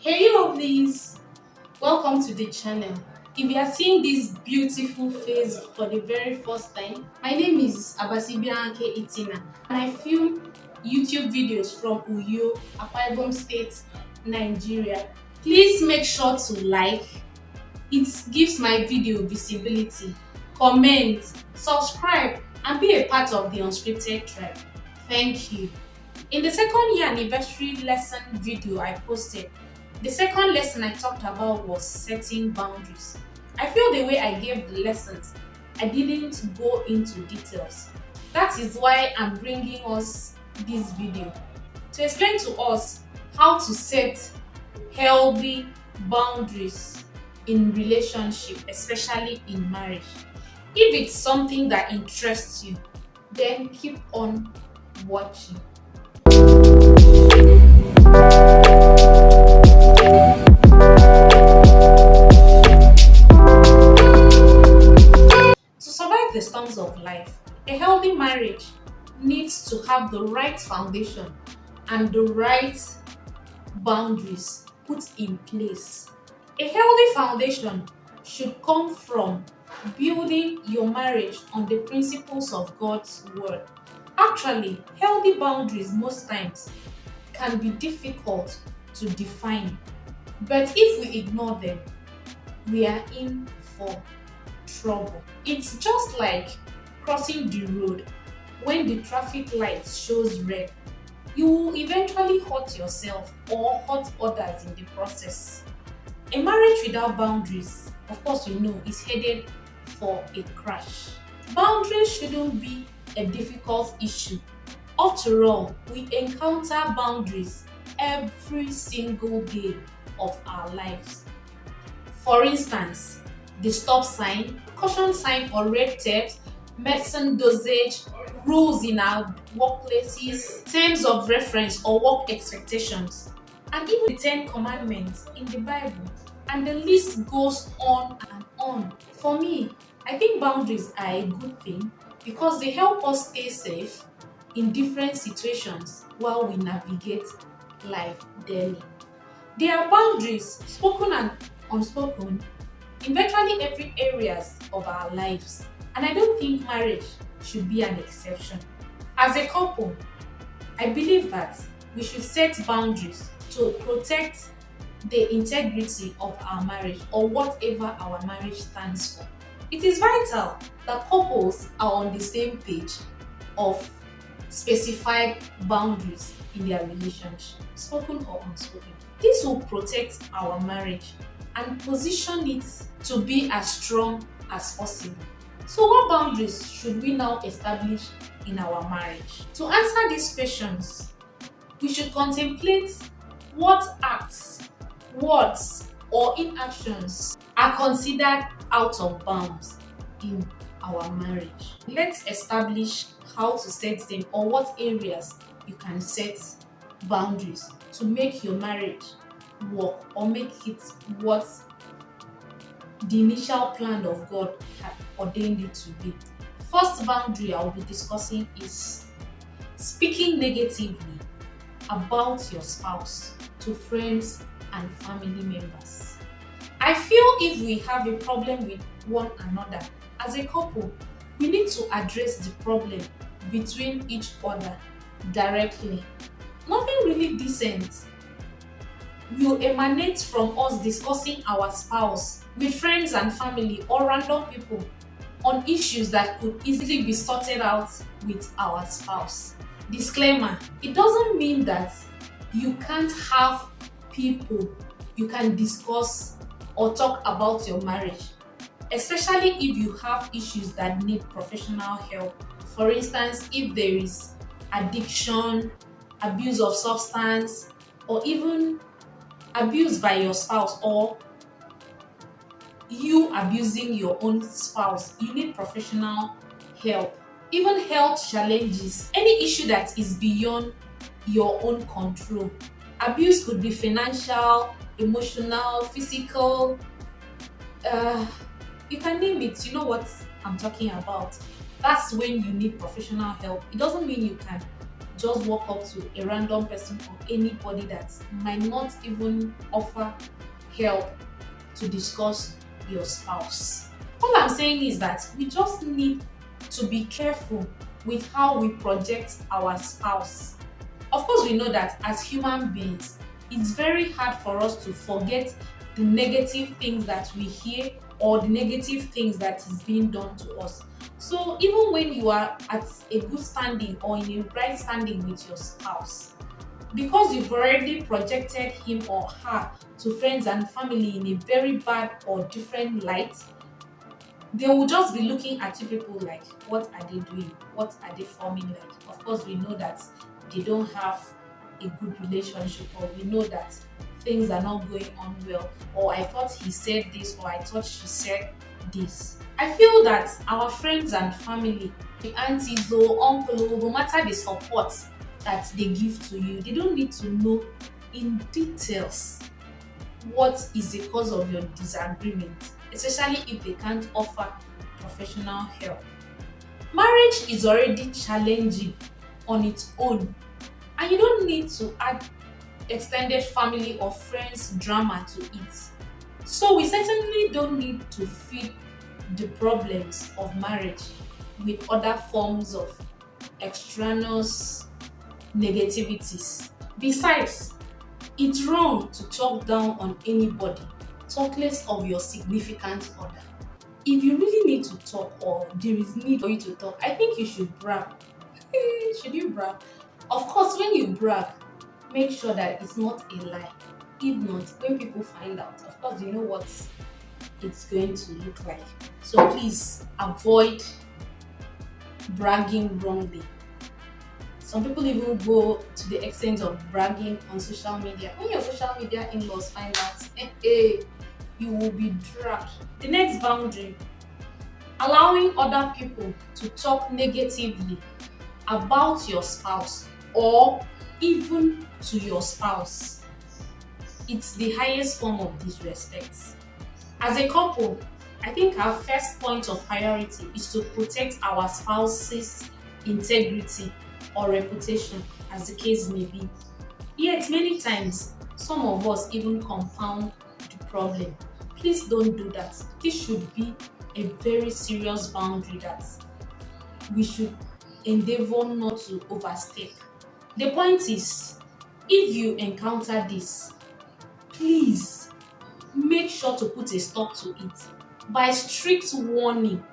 Hey lovelies, welcome to the channel. If you are seeing this beautiful face for the very first time, my name is Abasibianke Itina and I film YouTube videos from Uyo, Akwa Ibom State, Nigeria. Please make sure to like, it gives my video visibility, comment, subscribe and be a part of the Unscripted tribe. Thank you. In the second year anniversary lesson video I posted, the second lesson I talked about was setting boundaries. I feel the way I gave the lessons, I didn't go into details. That is why I'm bringing us this video to explain to us how to set healthy boundaries in relationship, especially in marriage. If it's something that interests you, then keep on watching. To survive the storms of life, a healthy marriage needs to have the right foundation and the right boundaries put in place. A healthy foundation should come from building your marriage on the principles of God's word. Actually, healthy boundaries most times can be difficult to define, but if we ignore them, we are in for trouble. It's just like crossing the road when the traffic light shows red. You will eventually hurt yourself or hurt others in the process. A marriage without boundaries, of course, you know, is headed for a crash. Boundaries shouldn't be a difficult issue. After all, we encounter boundaries every single day of our lives. For instance, the stop sign, caution sign or red tapes, medicine dosage, rules in our workplaces, terms of reference or work expectations, and even the 10 commandments in the Bible. And the list goes on and on. For me, I think boundaries are a good thing because they help us stay safe in different situations while we navigate life daily. There are boundaries, spoken and unspoken, in virtually every areas of our lives, and I don't think marriage should be an exception. As a couple, I believe that we should set boundaries to protect the integrity of our marriage or whatever our marriage stands for. It is vital that couples are on the same page of specified boundaries in their relationship, spoken or unspoken. This will protect our marriage and position it to be as strong as possible. So what boundaries should we now establish in our marriage? To answer these questions, we should contemplate what acts, words, or inactions are considered out of bounds in our marriage. Let's establish how to set them or what areas you can set boundaries to make your marriage work or make it what the initial plan of God had ordained it to be. First boundary I will be discussing is speaking negatively about your spouse to friends and family members. I feel if we have a problem with one another as a couple, we need to address the problem between each other directly. Nothing really decent will emanate from us discussing our spouse with friends and family or random people on issues that could easily be sorted out with our spouse. Disclaimer, it doesn't mean that you can't have people you can discuss or talk about your marriage, especially if you have issues that need professional help. For instance, if there is addiction, abuse of substance, or even abuse by your spouse or you abusing your own spouse, you need professional help. Even health challenges, any issue that is beyond your own control. Abuse could be financial, emotional, physical, you can name it. You know what I'm talking about. That's when you need professional help. It doesn't mean you can just walk up to a random person or anybody that might not even offer help to discuss your spouse. All I'm saying is that we just need to be careful with how we project our spouse. Of course, we know that as human beings, it's very hard for us to forget the negative things that we hear or the negative things that is being done to us. So even when you are at a good standing or in a right standing with your spouse, because you've already projected him or her to friends and family in a very bad or different light, they will just be looking at you people like, what are they doing? What are they forming like? Of course, we know that they don't have a good relationship, or we know that things are not going on well, or I thought he said this, or I thought she said this. I feel that our friends and family, the aunties or uncle, no matter the support that they give to you, they don't need to know in details what is the cause of your disagreement, especially if they can't offer professional help. Marriage is already challenging on its own, and you don't need to add extended family or friends drama to it. So we certainly don't need to feed the problems of marriage with other forms of extraneous negativities. Besides, it's wrong to talk down on anybody, talk less of your significant other. If you really need to talk or there is need for you to talk, I think you should brag. Should you brag? Of course, when you brag, make sure that it's not a lie. If not, when people find out, of course, you know what it's going to look like. So please avoid bragging wrongly. Some people even go to the extent of bragging on social media. When your social media in-laws find out, you will be dragged. The next boundary, allowing other people to talk negatively about your spouse or even to your spouse. It's the highest form of disrespect. As a couple, I think our first point of priority is to protect our spouse's integrity or reputation, as the case may be. Yet many times, some of us even compound the problem. Please don't do that. This should be a very serious boundary that we should endeavor not to overstep. The point is, if you encounter this, please make sure to put a stop to it by strict warning.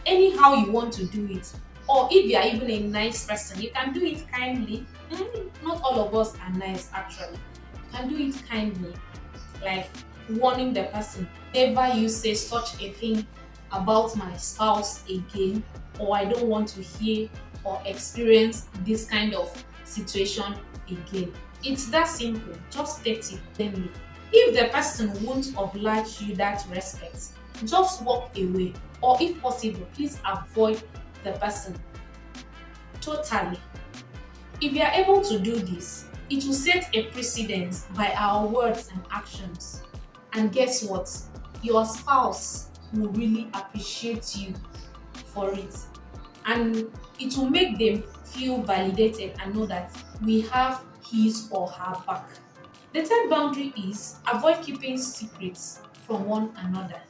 Anyhow you want to do it, or if you are even a nice person, you can do it kindly. Not all of us are nice actually. You can do it kindly, like warning the person, never you say such a thing about my spouse again, or I don't want to hear or experience this kind of situation again. It's that simple. Just state it plainly. If the person won't oblige you that respect, just walk away, or if possible, please avoid the person totally. If you are able to do this, it will set a precedence by our words and actions. And guess what? Your spouse will really appreciate you for it. And it will make them feel validated and know that we have his or her back. The third boundary is avoid keeping secrets from one another.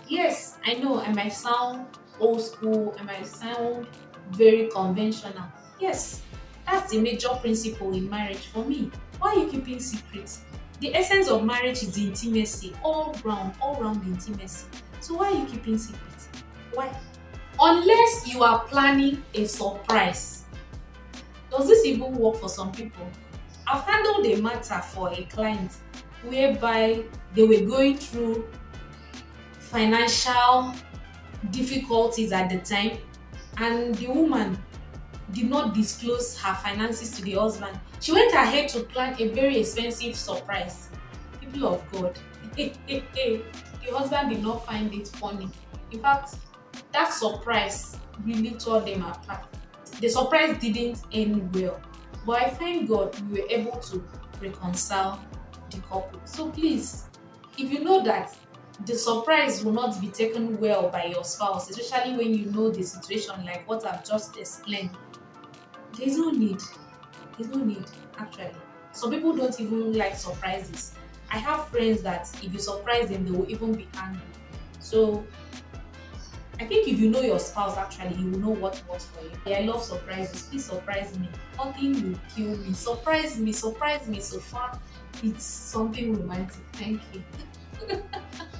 Yes, I know I might sound old school, I might sound very conventional. Yes, that's the major principle in marriage for me. Why are you keeping secrets? The essence of marriage is intimacy, all round intimacy. So why are you keeping secrets? Why? Unless you are planning a surprise. Does this even work for some people? I've handled a matter for a client whereby they were going through financial difficulties at the time, and the woman did not disclose her finances to the husband. She went ahead to plan a very expensive surprise. People of God, the husband did not find it funny. In fact, that surprise really tore them apart. The surprise didn't end well, but I thank God we were able to reconcile the couple. So please, if you know that the surprise will not be taken well by your spouse, especially when you know the situation like what I've just explained, There's no need. There's no need, actually. Some people don't even like surprises. I have friends that if you surprise them, they will even be angry. So I think if you know your spouse, actually, you will know what works for you. Yeah, I love surprises. Please surprise me. Nothing will kill me. Surprise me, surprise me. So far, it's something romantic. Thank you.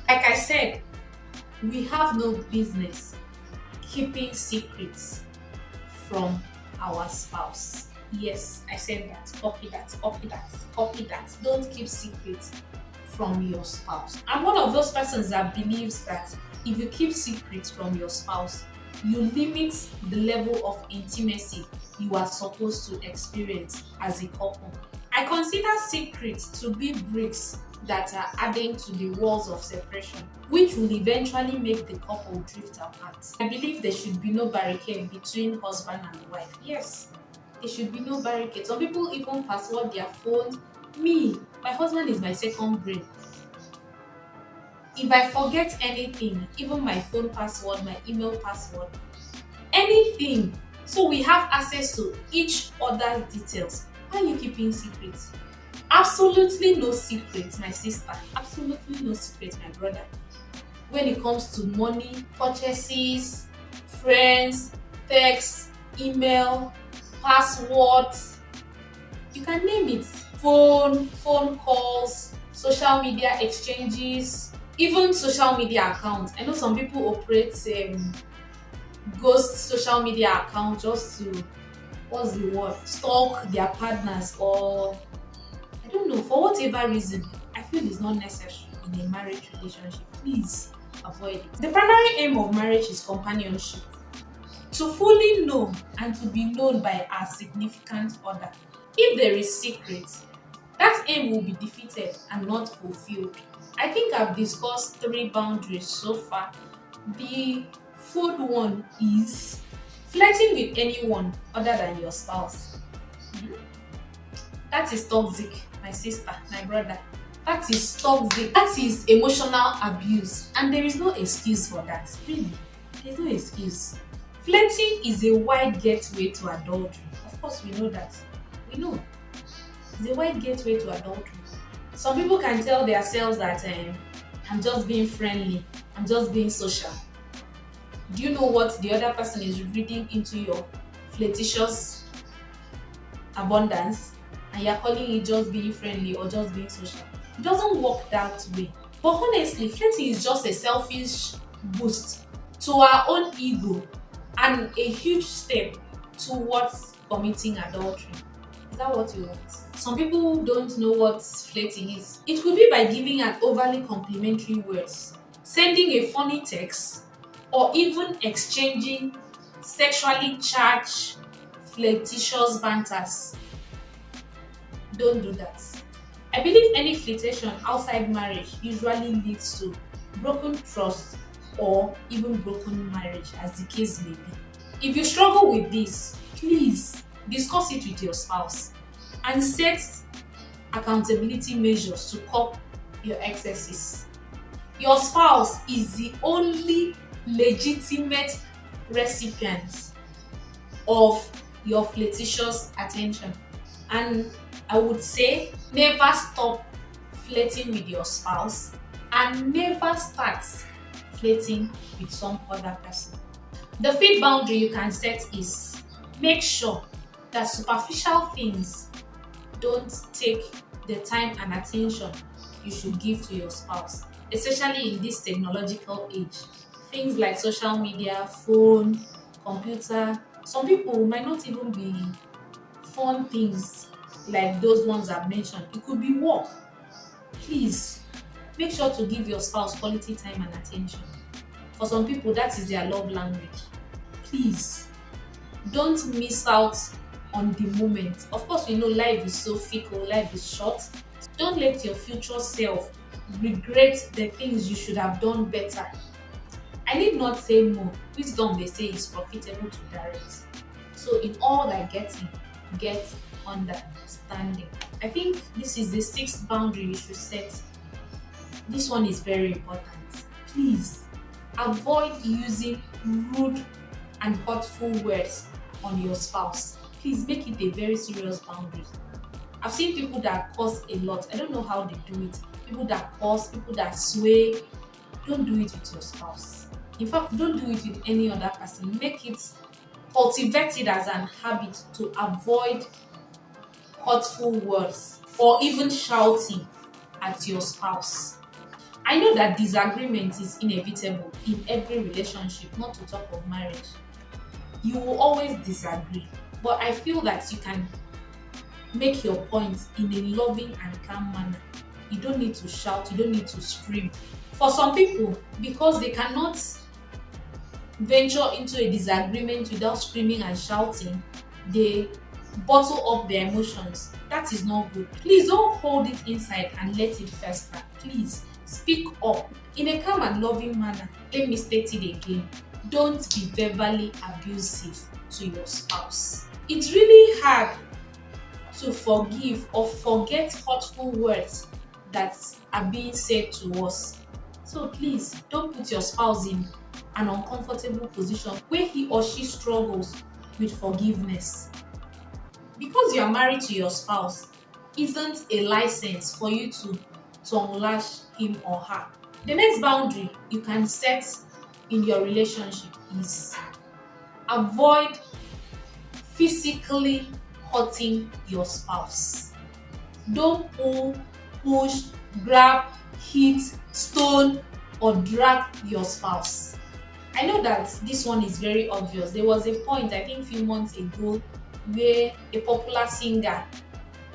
Like I said, we have no business keeping secrets from our spouse. Yes, I said that. Copy that, copy that, copy that. Don't keep secrets from your spouse. I'm one of those persons that believes that if you keep secrets from your spouse, you limit the level of intimacy you are supposed to experience as a couple. I consider secrets to be bricks that are adding to the walls of separation, which will eventually make the couple drift apart. I believe there should be no barricade between husband and wife. Yes, there should be no barricade. Some people even password their phone. Me, my husband is my second brain. If I forget anything, even my phone password, my email password, anything, so we have access to each other's details. Why are you keeping secrets? Absolutely no secrets, my sister. Absolutely no secrets, my brother. When it comes to money, purchases, friends, texts, email, passwords, you can name it. Phone calls, social media exchanges, even social media accounts. I know some people operate ghost social media accounts just to, what's the word, stalk their partners, or I don't know, for whatever reason. I feel it's not necessary in a marriage relationship. Please avoid it. The primary aim of marriage is companionship. To fully know and to be known by our significant other. If there is secret, that aim will be defeated and not fulfilled. I think I've discussed 3 boundaries so far. The fourth one is flirting with anyone other than your spouse. That is toxic, my sister, my brother. That is toxic. That is emotional abuse. And there is no excuse for that. Really, there's no excuse. Flirting is a wide gateway to adultery. Of course, we know that. We know. It's a wide gateway to adultery. Some people can tell themselves that I'm just being friendly, I'm just being social. Do you know what the other person is reading into your flirtatious abundance? And you're calling it just being friendly or just being social. It doesn't work that way. But honestly, flirting is just a selfish boost to our own ego and a huge step towards committing adultery. Is that what you want? Some people don't know what flirting is. It could be by giving an overly complimentary words, sending a funny text, or even exchanging sexually charged flirtatious banters. Don't do that. I believe any flirtation outside marriage usually leads to broken trust or even broken marriage, as the case may be. If you struggle with this, please discuss it with your spouse and set accountability measures to curb your excesses. Your spouse is the only legitimate recipient of your flirtatious attention. And I would say never stop flirting with your spouse and never start flirting with some other person. The fifth boundary you can set is make sure that superficial things don't take the time and attention you should give to your spouse, especially in this technological age. Things like social media, phone, computer. Some people might not even be fun things like those ones I've mentioned. It could be work. Please make sure to give your spouse quality time and attention. For some people, that is their love language. Please don't miss out on the moment. Of course, we know life is so fickle, life is short. Don't let your future self regret the things you should have done better. I need not say more. Wisdom, they say, is profitable to direct. So in all that getting, get understanding. I think this is the 6th boundary you should set. This one is very important. Please avoid using rude and hurtful words on your spouse. please make it a very serious boundary. I've seen people that curse a lot. I don't know how they do it. People that curse, people that sway. Don't do it with your spouse. In fact, don't do it with any other person. Make it, cultivate it as an habit to avoid hurtful words or even shouting at your spouse. I know that disagreement is inevitable in every relationship, not to talk of marriage. You will always disagree, but I feel that you can make your point in a loving and calm manner. You don't need to shout, you don't need to scream. For some people, because they cannot venture into a disagreement without screaming and shouting, they bottle up their emotions. That is not good. Please don't hold it inside and let it fester. Please speak up in a calm and loving manner. Let me state it again. Don't be verbally abusive to your spouse. It's really hard to forgive or forget hurtful words that are being said to us. So please don't put your spouse in an uncomfortable position where he or she struggles with forgiveness. Because you are married to your spouse isn't a license for you to unlash him or her. The next boundary you can set in your relationship is avoid physically hurting your spouse. Don't pull, push, grab, hit, stone, or drag your spouse. I know that this one is very obvious. There was a point, I think a few months ago, where a popular singer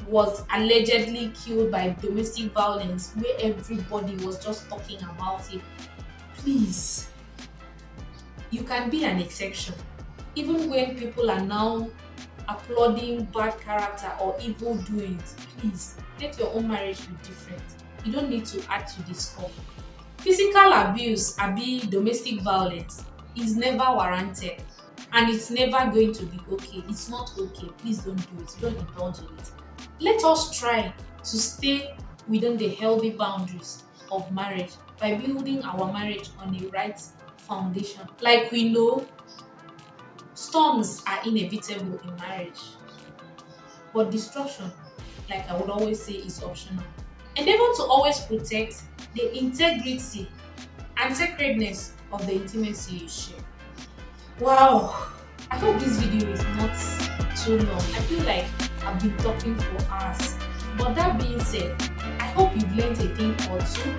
was allegedly killed by domestic violence, where everybody was just talking about it. Please, you can be an exception. Even when people are now applauding bad character or evil doings, please let your own marriage be different. You don't need to add to the score. Physical abuse, domestic violence, is never warranted, and it's never going to be okay. It's not okay. Please don't do it. Don't indulge in it. Let us try to stay within the healthy boundaries of marriage by building our marriage on the right foundation. Like we know, storms are inevitable in marriage, but destruction, like I would always say, is optional. Endeavor to always protect the integrity and sacredness of the intimacy you share. Wow, I hope this video is not too long. I feel like I've been talking for hours. But that being said, I hope you've learned a thing or two.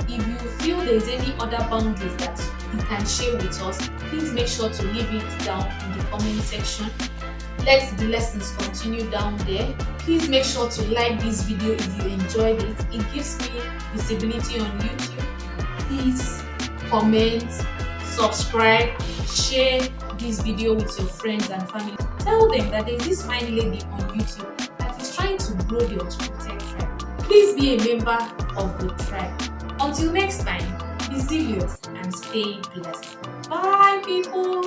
If you feel there's any other boundaries that you can share with us, please make sure to leave it down in the comment section. Let the lessons continue down there. Please make sure to like this video if you enjoyed it. It gives me visibility on YouTube. Please comment, subscribe, share this video with your friends and family. Tell them that there's this fine lady on YouTube that is trying to grow the Unscripted tribe. Please be a member of the tribe. Until next time, be serious and stay blessed. Bye, people.